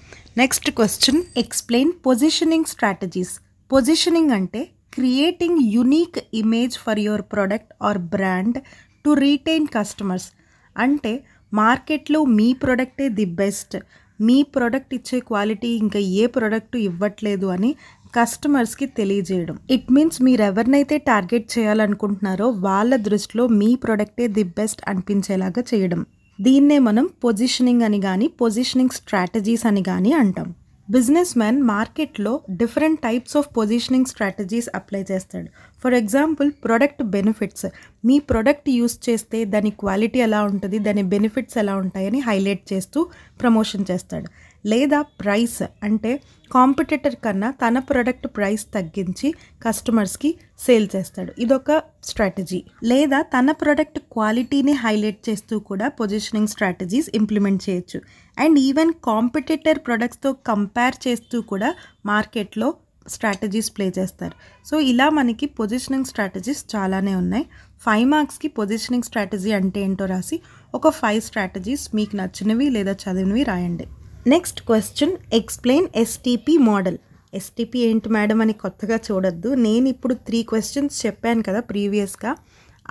Next question, explain positioning strategies. Positioning అంటే creating unique image for your product or brand to retain customers. అంటే మార్కెట్లో మీ ప్రోడక్టే ది బెస్ట్, మీ ప్రోడక్ట్ ఇచ్చే క్వాలిటీ ఇంకా ఏ ప్రోడక్ట్ ఇవ్వట్లేదు అని కస్టమర్స్కి తెలియజేయడం. ఇట్ మీన్స్ మీరు ఎవరినైతే టార్గెట్ చేయాలనుకుంటున్నారో వాళ్ళ దృష్టిలో మీ ప్రోడక్టే ది బెస్ట్ అనిపించేలాగా చేయడం. దీన్నే మనం పొజిషనింగ్ అని కానీ పొజిషనింగ్ స్ట్రాటజీస్ అని కానీ అంటాం. బిజినెస్ మ్యాన్ మార్కెట్లో different types of positioning strategies apply చేస్తాడు. For example product benefits. మీ ప్రొడక్ట్ యూస్ చేస్తే దాని క్వాలిటీ ఎలా ఉంటుంది, దాని బెనిఫిట్స్ ఎలా ఉంటాయని హైలైట్ చేస్తూ ప్రమోషన్ చేస్తాడు. లేదా ప్రైస్ అంటే కాంపిటీటర్ కన్నా తన ప్రొడక్ట్ ప్రైస్ తగ్గించి కస్టమర్స్కి సేల్ చేస్తాడు, ఇదొక స్ట్రాటజీ. లేదా తన ప్రొడక్ట్ క్వాలిటీని హైలైట్ చేస్తూ కూడా పొజిషనింగ్ స్ట్రాటజీస్ ఇంప్లిమెంట్ చేయొచ్చు. అండ్ ఈవెన్ కాంపిటీటర్ ప్రొడక్ట్స్తో కంపేర్ చేస్తూ కూడా మార్కెట్లో స్ట్రాటజీస్ ప్లే చేస్తారు. సో ఇలా మనకి పొజిషనింగ్ స్ట్రాటజీస్ చాలానే ఉన్నాయి. 5 మార్క్స్కి పొజిషనింగ్ స్ట్రాటజీ అంటే ఏంటో రాసి ఒక 5 స్ట్రాటజీస్ మీకు నచ్చినవి లేదా చదివినవి రాయండి. Next question, explain STP model. STP ఏంటి మేడం అని కొత్తగా చూడొద్దు. నేను ఇప్పుడు 3 క్వశ్చన్స్ చెప్పాను కదా ప్రీవియస్గా,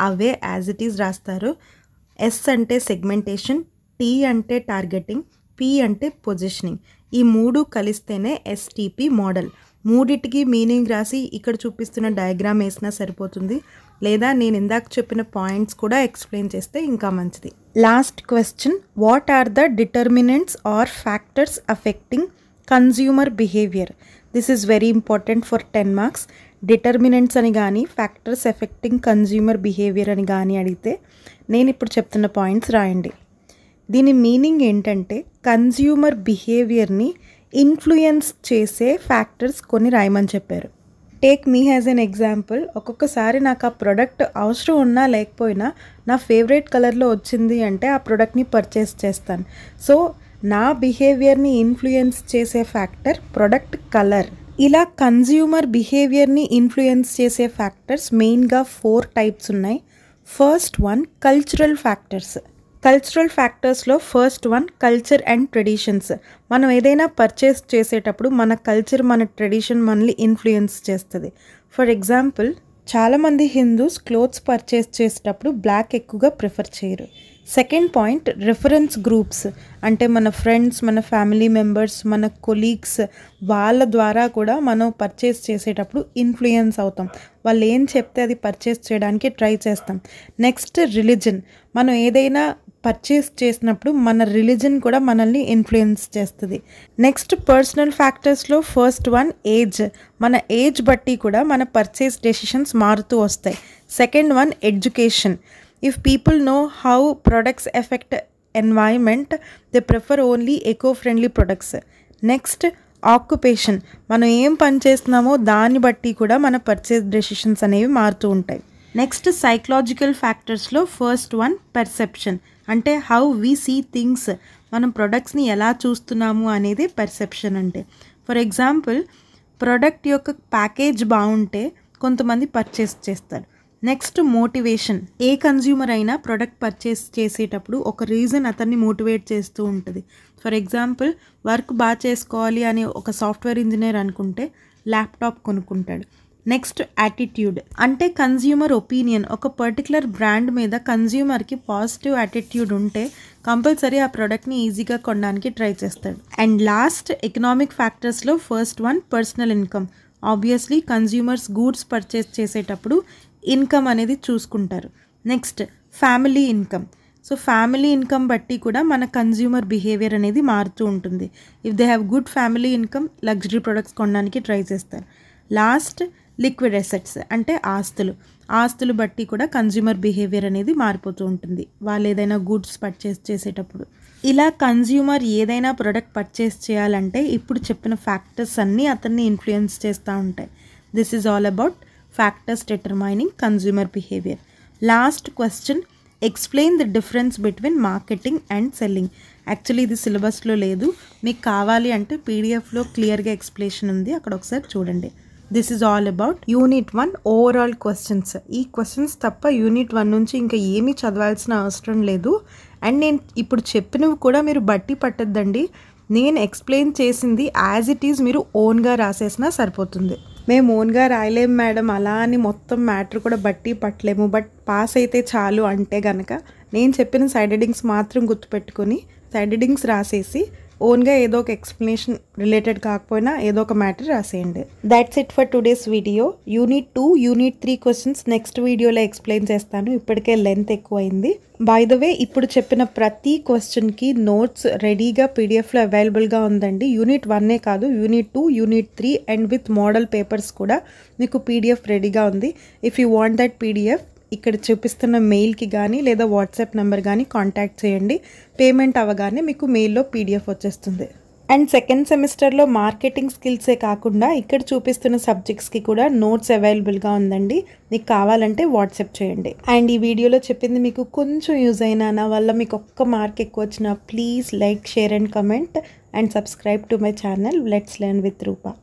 అవే యాజ్ ఇట్ ఈజ్ రాస్తారు. ఎస్ అంటే సెగ్మెంటేషన్, టీ అంటే టార్గెటింగ్, పి అంటే పొజిషనింగ్. ఈ 3 కలిస్తేనే ఎస్టీపీ మోడల్. మూడిటికి మీనింగ్ రాసి ఇక్కడ చూపిస్తున్న డయాగ్రామ్ వేసినా సరిపోతుంది. లేదా నేను ఇందాక చెప్పిన పాయింట్స్ కూడా ఎక్స్ప్లెయిన్ చేస్తే ఇంకా మంచిది. Last question, what are the determinants or factors affecting consumer behaviour. This is very important for 10 marks. Determinants అని కానీ ఫ్యాక్టర్స్ ఎఫెక్టింగ్ కన్జ్యూమర్ బిహేవియర్ అని కానీ అడిగితే నేను ఇప్పుడు చెప్తున్న పాయింట్స్ రాయండి. దీని మీనింగ్ ఏంటంటే కన్జ్యూమర్ బిహేవియర్ని ఇన్ఫ్లుయెన్స్ చేసే ఫ్యాక్టర్స్ కొన్ని రాయమని చెప్పారు. Take me as an example. ఒక్కొక్కసారి నాకు ఆ ప్రోడక్ట్ అవసరం ఉన్నా లేకపోయినా నా ఫేవరెట్ కలర్లో వచ్చింది అంటే ఆ ప్రోడక్ట్ని పర్చేస్ చేస్తాను. సో నా బిహేవియర్ని ఇన్ఫ్లుయెన్స్ చేసే ఫ్యాక్టర్ ప్రోడక్ట్ కలర్. ఇలా కన్జ్యూమర్ బిహేవియర్ని ఇన్ఫ్లుయెన్స్ చేసే ఫ్యాక్టర్స్ మెయిన్గా 4 టైప్స్ ఉన్నాయి. First one cultural factors. Cultural ఫ్యాక్టర్స్లో first one culture and traditions. మనం ఏదైనా పర్చేస్ చేసేటప్పుడు మన కల్చర్, మన ట్రెడిషన్ మనల్ని ఇన్ఫ్లుయెన్స్ చేస్తుంది. ఫర్ ఎగ్జాంపుల్ చాలామంది హిందూస్ క్లోత్స్ పర్చేస్ చేసేటప్పుడు బ్లాక్ ఎక్కువగా ప్రిఫర్ చేయరు. Second point reference groups. అంటే మన ఫ్రెండ్స్, మన ఫ్యామిలీ మెంబర్స్, మన కొలీగ్స్, వాళ్ళ ద్వారా కూడా మనం పర్చేస్ చేసేటప్పుడు ఇన్ఫ్లుయెన్స్ అవుతాం. వాళ్ళు ఏం చెప్తే అది పర్చేస్ చేయడానికి ట్రై చేస్తాం. Next religion. మనం ఏదైనా పర్చేస్ చేసినప్పుడు మన రిలీజన్ కూడా మనల్ని ఇన్ఫ్లుయెన్స్ చేస్తుంది. నెక్స్ట్ పర్సనల్ ఫ్యాక్టర్స్లో ఫస్ట్ వన్ ఏజ్. మన ఏజ్ బట్టి కూడా మన పర్చేస్ డెసిషన్స్ మారుతూ వస్తాయి. Second one education. If people know how products effect environment they prefer only eco friendly products. Next occupation. మనం ఏం పని చేస్తున్నామో దాన్ని బట్టి కూడా మన పర్చేస్ డెసిషన్స్ అనేవి మారుతూ ఉంటాయి. నెక్స్ట్ సైకలాజికల్ ఫ్యాక్టర్స్లో ఫస్ట్ వన్ పెర్సెప్షన్. అంటే హౌ వీ సీ థింగ్స్. మనం ప్రొడక్ట్స్ని ఎలా చూస్తున్నాము అనేది పెర్సెప్షన్ అంటే. ఫర్ ఎగ్జాంపుల్ ప్రొడక్ట్ యొక్క ప్యాకేజ్ బాగుంటే కొంతమంది పర్చేస్ చేస్తారు. Next motivation. ఏ కన్జ్యూమర్ అయినా ప్రొడక్ట్ పర్చేస్ చేసేటప్పుడు ఒక రీజన్ అతన్ని మోటివేట్ చేస్తూ ఉంటుంది. ఫర్ ఎగ్జాంపుల్, వర్క్ బాగా చేసుకోవాలి అని ఒక సాఫ్ట్వేర్ ఇంజనీర్ అనుకుంటే ల్యాప్టాప్ కొనుక్కుంటాడు. నెక్స్ట్ యాటిట్యూడ్, అంటే కన్జ్యూమర్ ఒపీనియన్. ఒక పర్టికులర్ బ్రాండ్ మీద కన్జ్యూమర్కి పాజిటివ్ యాటిట్యూడ్ ఉంటే కంపల్సరీ ఆ ప్రోడక్ట్ని ఈజీగా కొనడానికి ట్రై చేస్తాడు. అండ్ లాస్ట్ ఎకనామిక్ ఫ్యాక్టర్స్లో first one personal income. Obviously consumers goods purchase చేసేటప్పుడు ఇన్కమ్ అనేది చూసుకుంటారు. Next family income. So family income బట్టి కూడా మన కన్జ్యూమర్ బిహేవియర్ అనేది మారుతూ ఉంటుంది. If they have good family income luxury products కొనడానికి ట్రై చేస్తారు. లాస్ట్ లిక్విడ్ అసెట్స్, అంటే ఆస్తులు బట్టి కూడా కన్జ్యూమర్ బిహేవియర్ అనేది మారిపోతూ ఉంటుంది వాళ్ళు ఏదైనా గూడ్స్ పర్చేస్ చేసేటప్పుడు. ఇలా కన్జ్యూమర్ ఏదైనా ప్రొడక్ట్ పర్చేస్ చేయాలంటే ఇప్పుడు చెప్పిన ఫ్యాక్టర్స్ అన్నీ అతన్ని ఇన్ఫ్లుయెన్స్ చేస్తూ ఉంటాయి. This is all about factors determining consumer behaviour. Last question, explain the difference between marketing and selling. Actually ఇది సిలబస్లో లేదు, మీకు కావాలి అంటే పీడిఎఫ్లో క్లియర్గా ఎక్స్ప్లెనేషన్ ఉంది, అక్కడ ఒకసారి చూడండి. This is all about unit 1 overall questions. ఈ క్వశ్చన్స్ తప్ప యూనిట్ 1 నుంచి ఇంకా ఏమీ చదవాల్సిన అవసరం లేదు. అండ్ నేను ఇప్పుడు చెప్పినవి కూడా మీరు బట్టి పట్టద్దండి. నేను ఎక్స్ప్లెయిన్ చేసింది యాజ్ ఇట్ ఈజ్ మీరు ఓన్గా రాసేసినా సరిపోతుంది. మేము ఓన్గా రాయలేము మేడం, అలా అని మొత్తం మ్యాటర్ కూడా బట్టి పట్టలేము, బట్ పాస్ అయితే చాలు అంటే కనుక నేను చెప్పిన సైడ్ హెడ్డింగ్స్ మాత్రం గుర్తుపెట్టుకొని సైడ్ హెడ్డింగ్స్ రాసేసి ఓన్గా ఏదో ఒక ఎక్స్ప్లెనేషన్ రిలేటెడ్ కాకపోయినా ఏదో ఒక మ్యాటర్ రాసేయండి. That's it for today's video. Unit 2, unit 3 questions next వీడియోలో ఎక్స్ప్లెయిన్ చేస్తాను, ఇప్పటికే లెంత్ ఎక్కువైంది. బై ద వే, ఇప్పుడు చెప్పిన ప్రతి క్వశ్చన్కి నోట్స్ రెడీగా పీడిఎఫ్లో అవైలబుల్గా ఉందండి. యూనిట్ 1 కాదు, unit 2, unit 3 and with model papers కూడా మీకు పీడిఎఫ్ రెడీగా ఉంది. If you want that PDF ఇక్కడ చూపిస్తున్న మెయిల్కి కానీ లేదా వాట్సాప్ నెంబర్ కానీ కాంటాక్ట్ చేయండి. పేమెంట్ అవ్వగానే మీకు మెయిల్లో పీడిఎఫ్ వచ్చేస్తుంది. అండ్ సెకండ్ సెమిస్టర్లో మార్కెటింగ్ స్కిల్సే కాకుండా ఇక్కడ చూపిస్తున్న సబ్జెక్ట్స్కి కూడా నోట్స్ అవైలబుల్గా ఉందండి, మీకు కావాలంటే వాట్సాప్ చేయండి. అండ్ ఈ వీడియోలో చెప్పింది మీకు కొంచెం యూజ్ అయినా, నా వల్ల మీకు ఒక్క మార్క్ ఎక్కువ వచ్చినా please like, share and comment and subscribe to my channel let's learn with Roopa.